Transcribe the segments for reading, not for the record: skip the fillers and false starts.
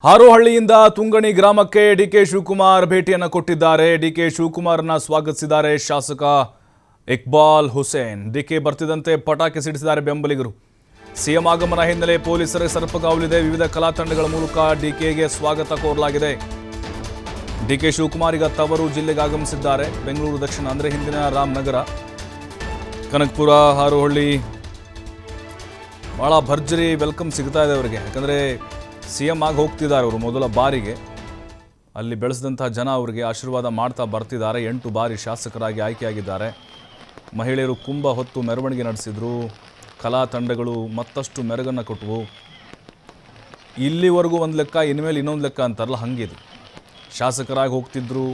ಹಾರೋಹಳ್ಳಿಯಿಂದ ತುಂಗಣಿ ಗ್ರಾಮಕ್ಕೆ ಡಿಕೆ ಶಿವಕುಮಾರ್ ಭೇಟಿಯನ್ನು ಕೊಟ್ಟಿದ್ದಾರೆ. ಡಿಕೆ ಶಿವಕುಮಾರ್ನ ಸ್ವಾಗತಿಸಿದ್ದಾರೆ ಶಾಸಕ ಇಕ್ಬಾಲ್ ಹುಸೇನ್. ಡಿಕೆ ಬರ್ತಿದಂತೆ ಪಟಾಕಿ ಸಿಡಿಸಿದ್ದಾರೆ ಬೆಂಬಲಿಗರು. ಸಿಎಂ ಆಗಮನ ಹಿನ್ನೆಲೆ ಪೊಲೀಸರ ಸರ್ಪಗಾವಲಿದೆ. ವಿವಿಧ ಕಲಾ ತಂಡಗಳ ಮೂಲಕ ಡಿಕೆಗೆ ಸ್ವಾಗತ ಕೋರಲಾಗಿದೆ. ಡಿಕೆ ಶಿವಕುಮಾರ್ ಈಗ ತವರು ಜಿಲ್ಲೆಗೆ ಆಗಮಿಸಿದ್ದಾರೆ. ಬೆಂಗಳೂರು ದಕ್ಷಿಣ ಅಂದರೆ ಹಿಂದಿನ ರಾಮನಗರ, ಕನಕಪುರ, ಹಾರೋಹಳ್ಳಿ ಬಹಳ ಭರ್ಜರಿ ವೆಲ್ಕಮ್ ಸಿಗ್ತಾ ಇದೆ ಅವರಿಗೆ. ಯಾಕಂದರೆ ಸಿಎಂ ಆಗಿ ಹೋಗ್ತಿದ್ದಾರೆ ಅವರು ಮೊದಲ ಬಾರಿಗೆ. ಅಲ್ಲಿ ಬೆಳೆಸಿದಂಥ ಜನ ಅವರಿಗೆ ಆಶೀರ್ವಾದ ಮಾಡ್ತಾ ಬರ್ತಿದ್ದಾರೆ. 8 ಬಾರಿ ಶಾಸಕರಾಗಿ ಆಯ್ಕೆಯಾಗಿದ್ದಾರೆ. ಮಹಿಳೆಯರು ಕುಂಭ ಹೊತ್ತು ಮೆರವಣಿಗೆ ನಡೆಸಿದರು. ಕಲಾ ತಂಡಗಳು ಮತ್ತಷ್ಟು ಮೆರುಗನ್ನು ಕೊಟ್ಟವು. ಇಲ್ಲಿವರೆಗೂ ಒಂದು ಲೆಕ್ಕ, ಇನ್ಮೇಲೆ ಇನ್ನೊಂದು ಲೆಕ್ಕ ಅಂತಾರಲ್ಲ, ಹಂಗಿದೆ. ಶಾಸಕರಾಗಿ ಹೋಗ್ತಿದ್ರು,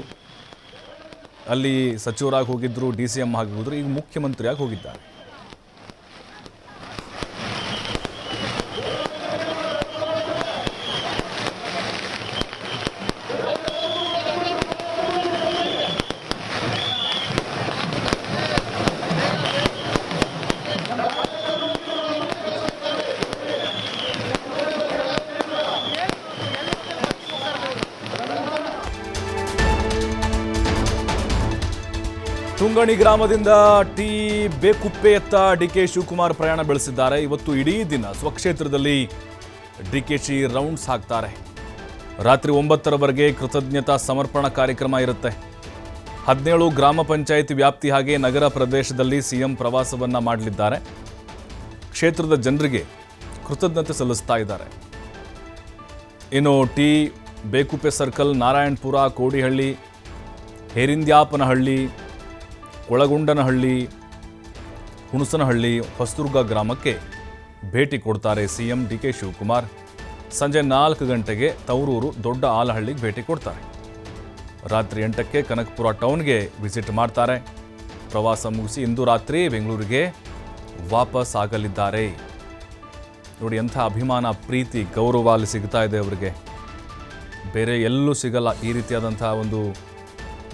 ಅಲ್ಲಿ ಸಚಿವರಾಗಿ ಹೋಗಿದ್ದರು, DCM ಆಗಿ ಹೋದ್ರು, ಈಗ ಮುಖ್ಯಮಂತ್ರಿಯಾಗಿ ಹೋಗಿದ್ದಾರೆ. ತುಂಗಣಿ ಗ್ರಾಮದಿಂದ ಟಿ ಬೇಕುಪ್ಪೆಯತ್ತ ಡಿಕೆ ಶಿವಕುಮಾರ್ ಪ್ರಯಾಣ ಬೆಳೆಸಿದ್ದಾರೆ. ಇವತ್ತು ಇಡೀ ದಿನ ಸ್ವಕ್ಷೇತ್ರದಲ್ಲಿ ಡಿಕೆಶಿ ರೌಂಡ್ಸ್ ಹಾಕ್ತಾರೆ. ರಾತ್ರಿ 9ರವರೆಗೆ ಕೃತಜ್ಞತಾ ಸಮರ್ಪಣಾ ಕಾರ್ಯಕ್ರಮ ಇರುತ್ತೆ. 17 ಗ್ರಾಮ ಪಂಚಾಯಿತಿ ವ್ಯಾಪ್ತಿ ಹಾಗೆ ನಗರ ಪ್ರದೇಶದಲ್ಲಿ ಸಿಎಂ ಪ್ರವಾಸವನ್ನ ಮಾಡಲಿದ್ದಾರೆ. ಕ್ಷೇತ್ರದ ಜನರಿಗೆ ಕೃತಜ್ಞತೆ ಸಲ್ಲಿಸ್ತಾ ಇದ್ದಾರೆ. ಇನ್ನು ಟಿ ಬೇಕುಪ್ಪೆ ಸರ್ಕಲ್, ನಾರಾಯಣಪುರ, ಕೋಡಿಹಳ್ಳಿ, ಹೇರಿಂದ್ಯಾಪನಹಳ್ಳಿ, ಕೊಳಗುಂಡನಹಳ್ಳಿ, ಹುಣಸನಹಳ್ಳಿ, ಹೊಸದುರ್ಗ ಗ್ರಾಮಕ್ಕೆ ಭೇಟಿ ಕೊಡ್ತಾರೆ ಸಿಎಂ ಡಿಕೆ ಶಿವಕುಮಾರ್. ಸಂಜೆ 4 ಗಂಟೆಗೆ ತವರೂರು, ದೊಡ್ಡ ಆಲಹಳ್ಳಿಗೆ ಭೇಟಿ ಕೊಡ್ತಾರೆ. ರಾತ್ರಿ 8ಕ್ಕೆ ಕನಕಪುರ ಟೌನ್ಗೆ ವಿಸಿಟ್ ಮಾಡ್ತಾರೆ. ಪ್ರವಾಸ ಮುಗಿಸಿ ಇಂದು ರಾತ್ರಿ ಬೆಂಗಳೂರಿಗೆ ವಾಪಸ್ ಆಗಲಿದ್ದಾರೆ. ನೋಡಿ, ಎಂಥ ಅಭಿಮಾನ, ಪ್ರೀತಿ, ಗೌರವ ಅಲ್ಲಿ ಸಿಗ್ತಾ ಇದೆ ಅವರಿಗೆ. ಬೇರೆ ಎಲ್ಲೂ ಸಿಗಲ್ಲ ಈ ರೀತಿಯಾದಂಥ ಒಂದು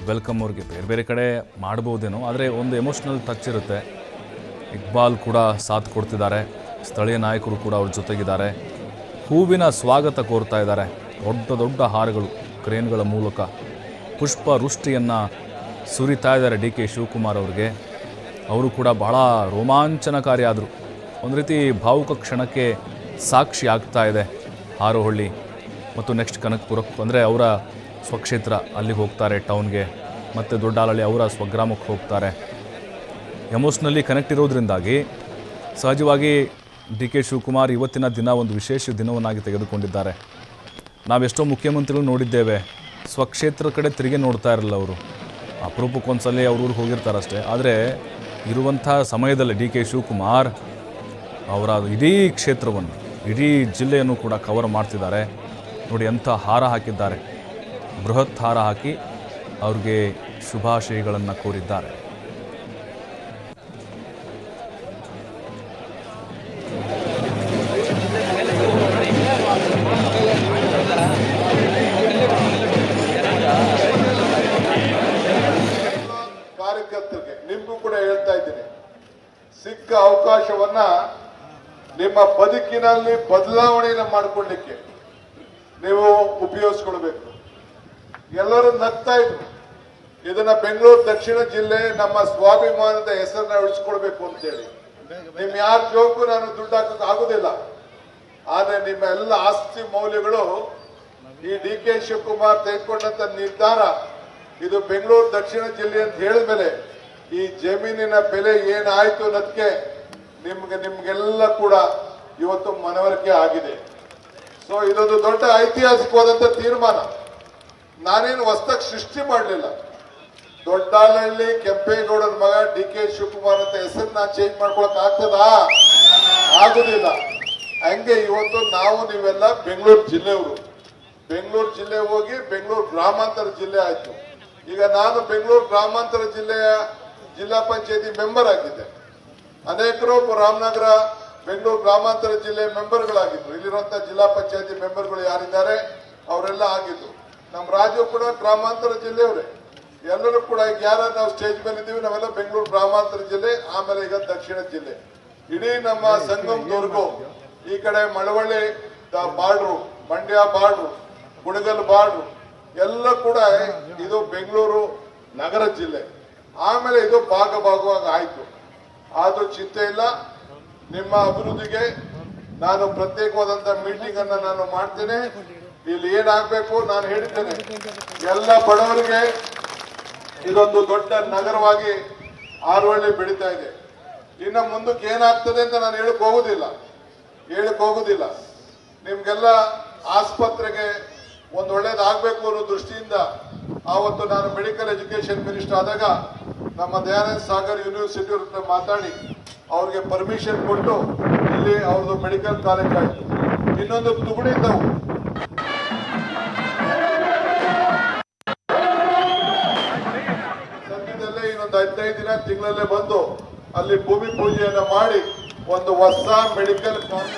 ವೆಲ್ಕಮ್. ಅವ್ರಿಗೆ ಬೇರೆ ಬೇರೆ ಕಡೆ ಮಾಡ್ಬೋದೇನೋ, ಆದರೆ ಒಂದು ಎಮೋಷ್ನಲ್ ಟಚ್ ಇರುತ್ತೆ. ಇಕ್ಬಾಲ್ ಕೂಡ ಸಾಥ್ ಕೊಡ್ತಿದ್ದಾರೆ. ಸ್ಥಳೀಯ ನಾಯಕರು ಕೂಡ ಅವ್ರ ಜೊತೆಗಿದ್ದಾರೆ. ಹೂವಿನ ಸ್ವಾಗತ ಕೋರ್ತಾ ಇದ್ದಾರೆ. ದೊಡ್ಡ ದೊಡ್ಡ ಹಾರಗಳು, ಕ್ರೇನ್ಗಳ ಮೂಲಕ ಪುಷ್ಪ ವೃಷ್ಟಿಯನ್ನು ಸುರಿತಾ ಇದ್ದಾರೆ ಡಿಕೆ ಶಿವಕುಮಾರ್ ಅವ್ರಿಗೆ. ಅವರು ಕೂಡ ಬಹಳ ರೋಮಾಂಚನಕಾರಿ ಆದರು. ಒಂದು ರೀತಿ ಭಾವುಕ ಕ್ಷಣಕ್ಕೆ ಸಾಕ್ಷಿ ಆಗ್ತಾ ಇದೆ ಹಾರೋಹಳ್ಳಿ ಮತ್ತು ನೆಕ್ಸ್ಟ್ ಕನಕಪುರಕ್ಕೆ. ಅಂದರೆ ಅವರ ಸ್ವಕ್ಷೇತ್ರ, ಅಲ್ಲಿಗೆ ಹೋಗ್ತಾರೆ ಟೌನ್ಗೆ. ಮತ್ತು ದೊಡ್ಡಾಲಹಳ್ಳಿ ಅವರ ಸ್ವಗ್ರಾಮಕ್ಕೆ ಹೋಗ್ತಾರೆ. ಎಮೋಷ್ನಲಿ ಕನೆಕ್ಟ್ ಇರೋದ್ರಿಂದಾಗಿ ಸಹಜವಾಗಿ ಡಿಕೆ ಶಿವಕುಮಾರ್ ಇವತ್ತಿನ ದಿನ ಒಂದು ವಿಶೇಷ ದಿನವನ್ನಾಗಿ ತೆಗೆದುಕೊಂಡಿದ್ದಾರೆ. ನಾವೆಷ್ಟೋ ಮುಖ್ಯಮಂತ್ರಿಗಳು ನೋಡಿದ್ದೇವೆ, ಸ್ವಕ್ಷೇತ್ರ ಕಡೆ ತಿರುಗಿ ನೋಡ್ತಾ ಇರಲ್ಲ ಅವರು. ಅಪರೂಪಕ್ಕೊಂದ್ಸಲ ಅವ್ರ ಊರಿಗೆ ಹೋಗಿರ್ತಾರಷ್ಟೇ. ಆದರೆ ಇರುವಂಥ ಸಮಯದಲ್ಲಿ ಡಿಕೆ ಶಿವಕುಮಾರ್ ಅವರ ಇಡೀ ಕ್ಷೇತ್ರವನ್ನು, ಇಡೀ ಜಿಲ್ಲೆಯನ್ನು ಕೂಡ ಕವರ್ ಮಾಡ್ತಿದ್ದಾರೆ. ನೋಡಿ, ಎಂಥ ಹಾರ ಹಾಕಿದ್ದಾರೆ. ಬೃಹತ್ ಹಾರ ಹಾಕಿ ಅವ್ರಿಗೆ ಶುಭಾಶಯಗಳನ್ನು ಕೋರಿದ್ದಾರೆ. ಕಾರ್ಯಕರ್ತರಿಗೆ ನಿಮಗೂ ಕೂಡ ಹೇಳ್ತಾ ಇದ್ದೀನಿ, ಸಿಕ್ಕ ಅವಕಾಶವನ್ನ ನಿಮ್ಮ ಬದುಕಿನಲ್ಲಿ ಬದಲಾವಣೆಯನ್ನು ಮಾಡಿಕೊಳ್ಳಿಕ್ಕೆ ನೀವು ಉಪಯೋಗಿಸ್ಕೊಳ್ಬೇಕು. ಎಲ್ಲರೂ ನಗ್ತಾ ಇದ್ರು. ಇದನ್ನ ಬೆಂಗಳೂರು ದಕ್ಷಿಣ ಜಿಲ್ಲೆ ನಮ್ಮ ಸ್ವಾಭಿಮಾನದ ಹೆಸರನ್ನ ಉಳಿಸ್ಕೊಳ್ಬೇಕು ಅಂತೇಳಿ. ನಿಮ್ ಯಾರ ಜೋಕು ನಾನು ದುಡ್ಡು ಹಾಕಕ್ಕೆ ಆಗುದಿಲ್ಲ. ಆದ್ರೆ ನಿಮ್ಮ ಎಲ್ಲ ಆಸ್ತಿ ಮೌಲ್ಯಗಳು ಈ ಡಿಕೆ ಶಿವಕುಮಾರ್ ತೆಗೆದುಕೊಂಡಂತ ನಿರ್ಧಾರ, ಇದು ಬೆಂಗಳೂರು ದಕ್ಷಿಣ ಜಿಲ್ಲೆ ಅಂತ ಹೇಳಿದ್ಮೇಲೆ ಈ ಜಮೀನಿನ ಬೆಲೆ ಏನಾಯ್ತು ಅನ್ನೋದಕ್ಕೆ ನಿಮ್ಗೆಲ್ಲ ಕೂಡ ಇವತ್ತು ಮನವರಿಕೆ ಆಗಿದೆ. ಸೊ ಇದೊಂದು ದೊಡ್ಡ ಐತಿಹಾಸಿಕವಾದಂತ ತೀರ್ಮಾನ. ನಾನೇನು ಹೊಸದಾಗಿ ಸೃಷ್ಟಿ ಮಾಡಲಿಲ್ಲ. ದೊಡ್ಡಾಲಹಳ್ಳಿ ಕೆಂಪೇಗೌಡರ ಮಗ ಡಿಕೆ ಶಿವಕುಮಾರ್ ಅಂತ ಹೆಸರನ್ನ ಚೇಂಜ್ ಮಾಡ್ಕೊಳಕ್ ಆಗ್ತದಾ? ಆಗುದಿಲ್ಲ. ಹಂಗೆ ಇವತ್ತು ನಾವು ನೀವೆಲ್ಲ ಬೆಂಗಳೂರು ಜಿಲ್ಲೆಯವರು. ಬೆಂಗಳೂರು ಜಿಲ್ಲೆ ಹೋಗಿ ಬೆಂಗಳೂರು ಗ್ರಾಮಾಂತರ ಜಿಲ್ಲೆ ಆಯ್ತು. ಈಗ ನಾನು ಬೆಂಗಳೂರು ಗ್ರಾಮಾಂತರ ಜಿಲ್ಲೆಯ ಜಿಲ್ಲಾ ಪಂಚಾಯತಿ ಮೆಂಬರ್ ಆಗಿದ್ದೆ. ಅನೇಕರು ರಾಮನಗರ, ಬೆಂಗಳೂರು ಗ್ರಾಮಾಂತರ ಜಿಲ್ಲೆ ಮೆಂಬರ್ಗಳಾಗಿದ್ರು. ಇಲ್ಲಿರುವಂತಹ ಜಿಲ್ಲಾ ಪಂಚಾಯತಿ ಮೆಂಬರ್ಗಳು ಯಾರಿದ್ದಾರೆ ಅವರೆಲ್ಲ ಆಗಿದ್ರು. ನಮ್ಮ ರಾಜು ಕೂಡ ಗ್ರಾಮಾಂತರ ಜಿಲ್ಲೆಯವರೇ. ಎಲ್ಲರೂ ಕೂಡ ಈಗ ಯಾರು ನಾವು ಸ್ಟೇಜ್ ಮೇಲೆ ಇದ್ದೀವಿ, ನಾವೆಲ್ಲ ಬೆಂಗಳೂರು ಗ್ರಾಮಾಂತರ ಜಿಲ್ಲೆ, ಆಮೇಲೆ ಈಗ ದಕ್ಷಿಣ ಜಿಲ್ಲೆ. ಇಡೀ ನಮ್ಮ ಸಂಗಮದುರ್ಗ, ಈ ಕಡೆ Malavalli border, Mandya border, Kunigal border ಎಲ್ಲ ಕೂಡ ಇದು ಬೆಂಗಳೂರು ನಗರ ಜಿಲ್ಲೆ. ಆಮೇಲೆ ಇದು ಭಾಗವಾಗಿ ಆಯ್ತು. ಆದ್ರೂ ಚಿಂತೆ ಇಲ್ಲ, ನಿಮ್ಮ ಅಭಿವೃದ್ಧಿಗೆ ನಾನು ಪ್ರತ್ಯೇಕವಾದಂತ ಮೀಟಿಂಗ್ ಅನ್ನ ನಾನು ಮಾಡ್ತೇನೆ. ಇಲ್ಲಿ ಏನಾಗಬೇಕು ನಾನು ಹೇಳಿದ್ದೇನೆ, ಎಲ್ಲ ಬಡವರಿಗೆ ಇದೊಂದು ದೊಡ್ಡ ನಗರವಾಗಿ ಆರವಳ್ಳಿ ಬೆಳೀತಾ ಇದೆ. ಇನ್ನು ಮುಂದಕ್ಕೆ ಏನಾಗ್ತದೆ ಅಂತ ನಾನು ಹೇಳಕ್ ಹೋಗುದಿಲ್ಲ. ನಿಮ್ಗೆಲ್ಲ ಆಸ್ಪತ್ರೆಗೆ ಒಂದು ಒಳ್ಳೇದಾಗಬೇಕು ಅನ್ನೋ ದೃಷ್ಟಿಯಿಂದ ಆವತ್ತು ನಾನು ಮೆಡಿಕಲ್ ಎಜುಕೇಶನ್ ಮಿನಿಸ್ಟರ್ ಆದಾಗ ನಮ್ಮ ದಯಾನಂದ ಸಾಗರ್ ಯೂನಿವರ್ಸಿಟಿ ಅವ್ರ ಮಾತಾಡಿ ಅವ್ರಿಗೆ ಪರ್ಮಿಷನ್ ಕೊಟ್ಟು ಇಲ್ಲಿ ಅವ್ರದ್ದು ಮೆಡಿಕಲ್ ಕಾಲೇಜ್ ಆಯ್ತು. ಇನ್ನೊಂದು ತುಗುಡಿ ತಾವು ಸದ್ಯದಲ್ಲೇ ಇನ್ನೊಂದು 15 ದಿನ ತಿಂಗಳಲ್ಲೇ ಬಂದು ಅಲ್ಲಿ ಭೂಮಿ ಪೂಜೆಯನ್ನ ಮಾಡಿ ಒಂದು ಹೊಸ ಮೆಡಿಕಲ್ ಕಾಲೇಜ್